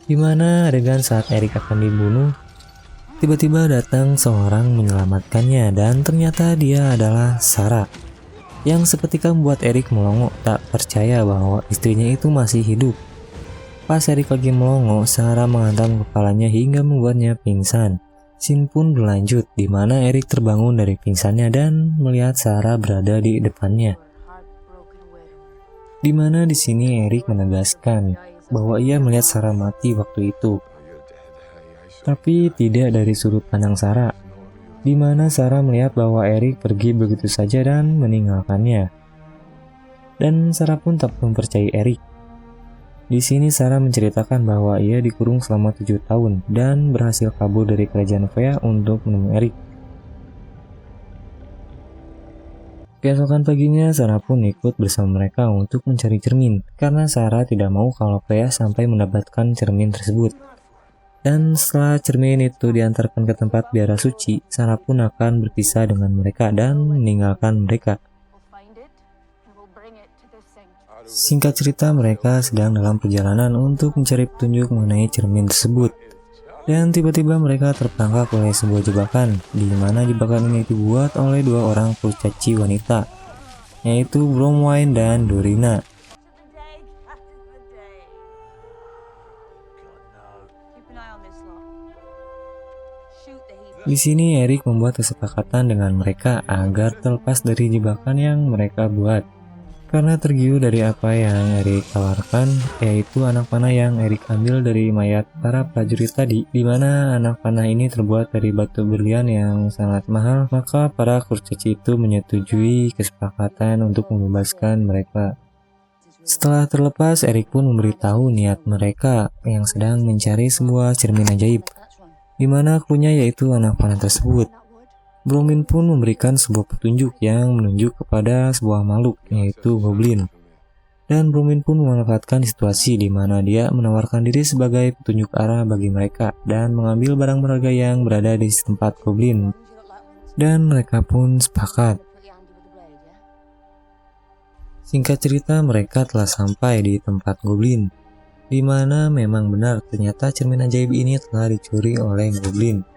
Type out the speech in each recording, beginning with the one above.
Di mana adegan saat Erik akan dibunuh, tiba-tiba datang seorang menyelamatkannya dan ternyata dia adalah Sarah, yang seketika membuat Erik melongo tak percaya bahwa istrinya itu masih hidup. Pas Erik lagi melongo, Sarah menghantam kepalanya hingga membuatnya pingsan. Scene pun berlanjut di mana Erik terbangun dari pingsannya dan melihat Sarah berada di depannya. Di mana di sini Erik menegaskan bahwa ia melihat Sarah mati waktu itu, tapi tidak dari sudut pandang Sarah, di mana Sarah melihat bahwa Erik pergi begitu saja dan meninggalkannya. Dan Sarah pun tak mempercayai Erik. Di sini Sarah menceritakan bahwa ia dikurung selama 7 tahun dan berhasil kabur dari kerajaan Fea untuk menemui Erik. Keesokan paginya, Sarah pun ikut bersama mereka untuk mencari cermin, karena Sarah tidak mau kalau Fea sampai mendapatkan cermin tersebut. Dan setelah cermin itu diantarkan ke tempat biara suci, Sarah pun akan berpisah dengan mereka dan meninggalkan mereka. Singkat cerita, mereka sedang dalam perjalanan untuk mencari petunjuk mengenai cermin tersebut. Dan tiba-tiba mereka terperangkap oleh sebuah jebakan, di mana jebakan ini dibuat oleh 2 orang kurcaci wanita, yaitu Bromwine dan Dorina. Di sini Erik membuat kesepakatan dengan mereka agar terlepas dari jebakan yang mereka buat. Karena tergiur dari apa yang Erik tawarkan, yaitu anak panah yang Erik ambil dari mayat para prajurit tadi, di mana anak panah ini terbuat dari batu berlian yang sangat mahal, maka para kurcaci itu menyetujui kesepakatan untuk membebaskan mereka. Setelah terlepas, Erik pun memberitahu niat mereka yang sedang mencari sebuah cermin ajaib, di mana krunya yaitu anak panah tersebut. Bromwine pun memberikan sebuah petunjuk yang menunjuk kepada sebuah makhluk, yaitu goblin. Dan Bromwine pun memanfaatkan situasi di mana dia menawarkan diri sebagai petunjuk arah bagi mereka dan mengambil barang berharga yang berada di tempat goblin. Dan mereka pun sepakat. Singkat cerita, mereka telah sampai di tempat goblin, di mana memang benar ternyata cermin ajaib ini telah dicuri oleh goblin.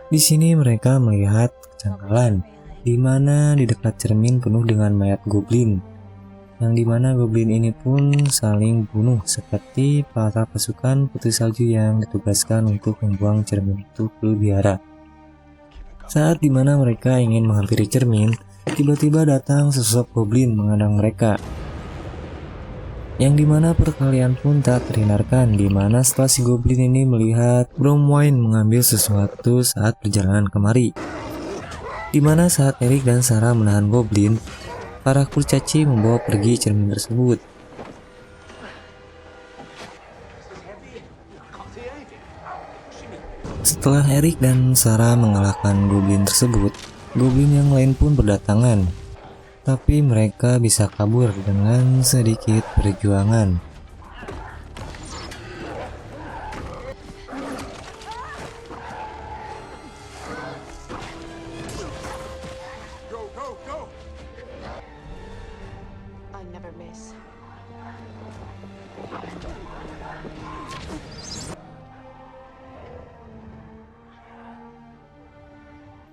Di sini mereka melihat kejanggalan, di mana di dekat cermin penuh dengan mayat goblin, yang di mana goblin ini pun saling bunuh seperti para pasukan putri salju yang ditugaskan untuk membuang cermin itu ke biara. Saat di mana mereka ingin menghampiri cermin, tiba-tiba datang sesosok goblin menghadang mereka, yang dimana perkelahian pun tak terhindarkan, dimana setelah si goblin ini melihat Bromwine mengambil sesuatu saat perjalanan kemari, dimana saat Erik dan Sarah menahan goblin, para kurcaci membawa pergi cermin tersebut. Setelah Erik dan Sarah mengalahkan goblin tersebut, goblin yang lain pun berdatangan. Tapi mereka bisa kabur dengan sedikit perjuangan.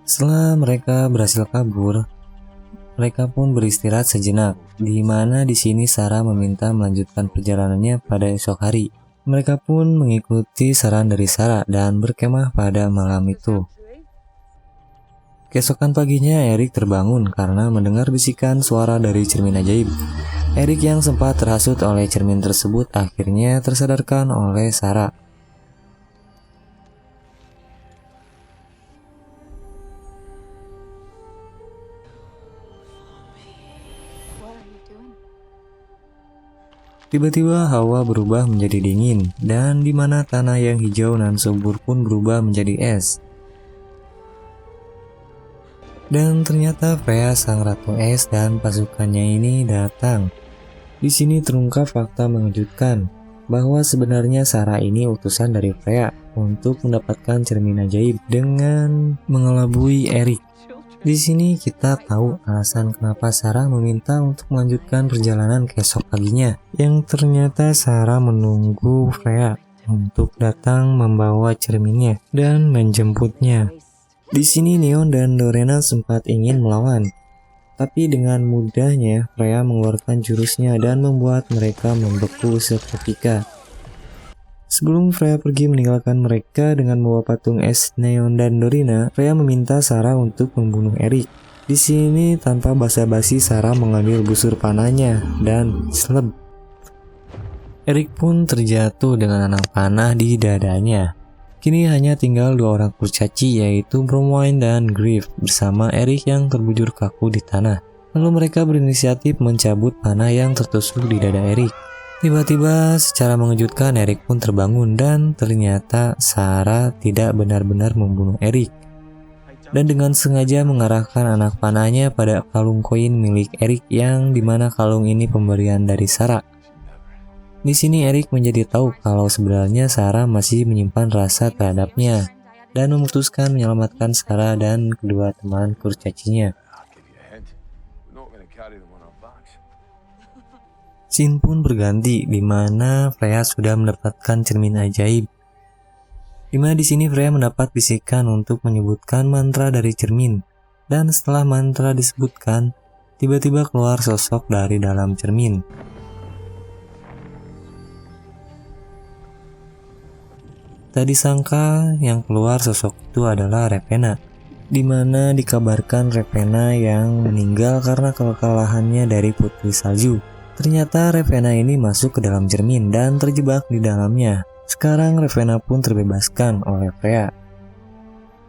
Setelah mereka berhasil kabur, mereka pun beristirahat sejenak, di mana di sini Sarah meminta melanjutkan perjalanannya pada esok hari. Mereka pun mengikuti saran dari Sarah dan berkemah pada malam itu. Keesokan paginya, Erik terbangun karena mendengar bisikan suara dari cermin ajaib. Erik yang sempat terhasut oleh cermin tersebut akhirnya tersadarkan oleh Sarah. Tiba-tiba hawa berubah menjadi dingin, dan di mana tanah yang hijau dan subur pun berubah menjadi es. Dan ternyata Fea sang ratu es dan pasukannya ini datang. Di sini terungkap fakta mengejutkan bahwa sebenarnya Sarah ini utusan dari Fea untuk mendapatkan cermin ajaib dengan mengelabui Erik. Di sini kita tahu alasan kenapa Sarah meminta untuk melanjutkan perjalanan keesok paginya, yang ternyata Sarah menunggu Freya untuk datang membawa cerminnya dan menjemputnya. Di sini Neon dan Lorena sempat ingin melawan, tapi dengan mudahnya Freya mengeluarkan jurusnya dan membuat mereka membeku seketika. Sebelum Freya pergi meninggalkan mereka dengan membawa patung es Neon dan Dorina, Freya meminta Sarah untuk membunuh Erik. Di sini tanpa basa-basi Sarah mengambil busur panahnya dan sleb. Erik pun terjatuh dengan anak panah di dadanya. Kini hanya tinggal dua orang kurcaci, yaitu Bromwine dan Griff bersama Erik yang terbujur kaku di tanah. Lalu mereka berinisiatif mencabut panah yang tertusuk di dada Erik. Tiba-tiba secara mengejutkan Erik pun terbangun dan ternyata Sarah tidak benar-benar membunuh Erik. Dan dengan sengaja mengarahkan anak panahnya pada kalung koin milik Erik yang dimana kalung ini pemberian dari Sarah. Di sini Erik menjadi tahu kalau sebenarnya Sarah masih menyimpan rasa terhadapnya dan memutuskan menyelamatkan Sarah dan kedua teman kurcacinya. Scene pun berganti di mana Freya sudah mendapatkan cermin ajaib. Di mana di sini Freya mendapat bisikan untuk menyebutkan mantra dari cermin, dan setelah mantra disebutkan, tiba-tiba keluar sosok dari dalam cermin. Tak disangka yang keluar sosok itu adalah Ravenna, di mana dikabarkan Ravenna yang meninggal karena kekalahannya dari Putri Salju. Ternyata Ravenna ini masuk ke dalam cermin dan terjebak di dalamnya. Sekarang Ravenna pun terbebaskan oleh Freya.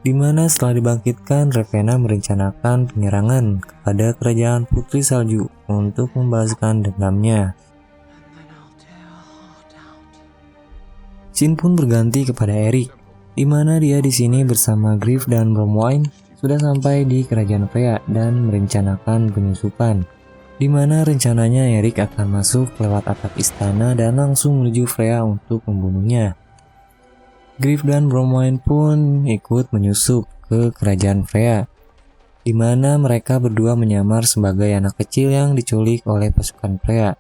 Di mana setelah dibangkitkan, Ravenna merencanakan penyerangan kepada kerajaan Putri Salju untuk membalaskan dendamnya. Scene pun berganti kepada Erik, di mana dia di sini bersama Griff dan Bromwine sudah sampai di kerajaan Freya dan merencanakan penyusupan. Di mana rencananya Erik akan masuk lewat atap istana dan langsung menuju Freya untuk membunuhnya. Griff dan Bromwine pun ikut menyusup ke kerajaan Freya, di mana mereka berdua menyamar sebagai anak kecil yang diculik oleh pasukan Freya.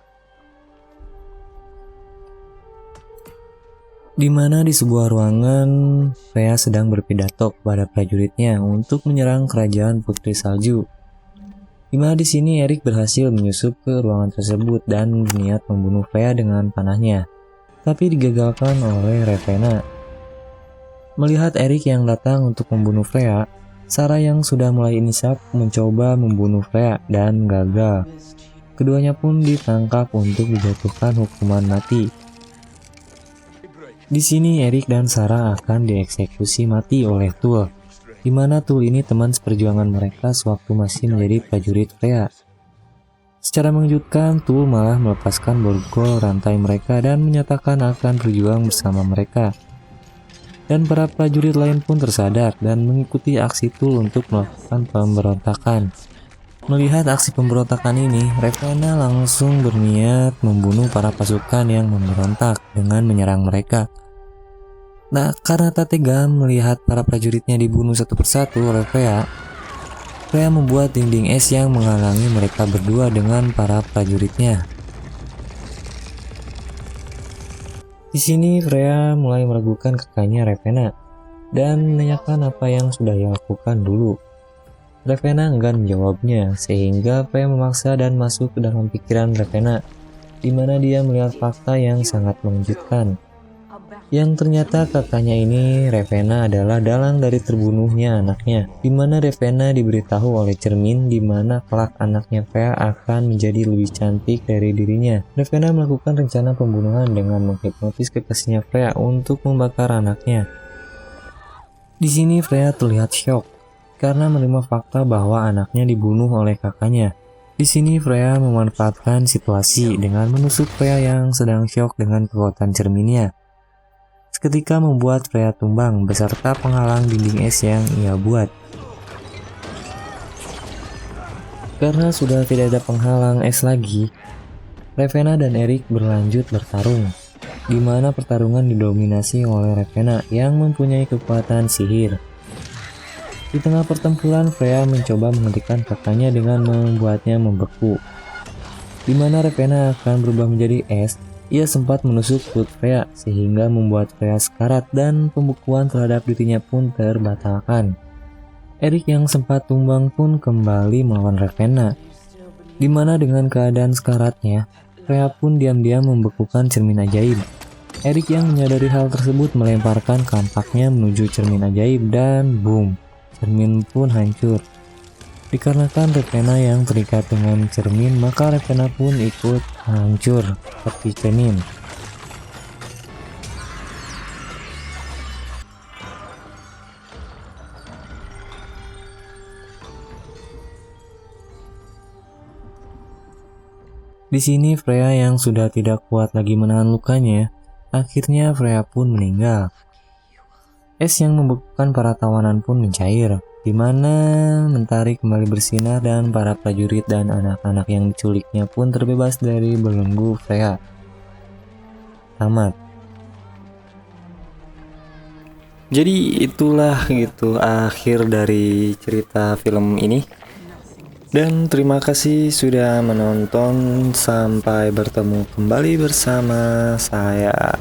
Di mana di sebuah ruangan Freya sedang berpidato kepada prajuritnya untuk menyerang kerajaan Putri Salju. Di mana di sini Erik berhasil menyusup ke ruangan tersebut dan berniat membunuh Freya dengan panahnya, tapi digagalkan oleh Ravenna. Melihat Erik yang datang untuk membunuh Freya, Sarah yang sudah mulai insaf mencoba membunuh Freya dan gagal. Keduanya pun ditangkap untuk dijatuhkan hukuman mati. Di sini Erik dan Sarah akan dieksekusi mati oleh Tul, di mana Tul ini teman seperjuangan mereka sewaktu masih menjadi prajurit Freya. Secara mengejutkan, Tul malah melepaskan borgol rantai mereka dan menyatakan akan berjuang bersama mereka. Dan para prajurit lain pun tersadar dan mengikuti aksi Tul untuk melakukan pemberontakan. Melihat aksi pemberontakan ini, Ravenna langsung berniat membunuh para pasukan yang memberontak dengan menyerang mereka. Nah, karena tak tega melihat para prajuritnya dibunuh satu persatu oleh Freya, Freya membuat dinding es yang menghalangi mereka berdua dengan para prajuritnya. Di sini Freya mulai meragukan kakaknya Ravenna dan menanyakan apa yang sudah ia lakukan dulu. Ravenna enggan menjawabnya, sehingga Freya memaksa dan masuk ke dalam pikiran Ravenna, di mana dia melihat fakta yang sangat mengejutkan. Yang ternyata kakaknya ini, Ravenna, adalah dalang dari terbunuhnya anaknya, di mana Ravenna diberitahu oleh cermin di mana kelak anaknya Freya akan menjadi lebih cantik dari dirinya. Ravenna melakukan rencana pembunuhan dengan menghipnotis kekasihnya Freya untuk membakar anaknya. Di sini Freya terlihat syok karena menerima fakta bahwa anaknya dibunuh oleh kakaknya. Di sini Freya memanfaatkan situasi dengan menusuk Freya yang sedang syok dengan kekuatan cerminnya. Seketika membuat Freya tumbang beserta penghalang dinding es yang ia buat. Karena sudah tidak ada penghalang es lagi, Ravenna dan Erik berlanjut bertarung, di mana pertarungan didominasi oleh Ravenna yang mempunyai kekuatan sihir. Di tengah pertempuran, Freya mencoba menghentikan kakaknya dengan membuatnya membeku. Di mana Ravenna akan berubah menjadi es, ia sempat menusuk perut Freya sehingga membuat Freya sekarat dan pembekuan terhadap dirinya pun terbatalkan. Erik yang sempat tumbang pun kembali melawan Ravenna, di mana dengan keadaan sekaratnya, Freya pun diam-diam membekukan cermin ajaib. Erik yang menyadari hal tersebut melemparkan kampaknya menuju cermin ajaib dan boom, cermin pun hancur. Dikarenakan Ravenna yang terikat dengan cermin, maka Ravenna pun ikut hancur seperti cermin. Di sini Freya yang sudah tidak kuat lagi menahan lukanya, akhirnya Freya pun meninggal. Es yang membekukan para tawanan pun mencair, di mana mentari kembali bersinar dan para prajurit dan anak-anak yang diculiknya pun terbebas dari belenggu Freya. Tamat. Jadi itulah gitu akhir dari cerita film ini. Dan terima kasih sudah menonton, sampai bertemu kembali bersama saya.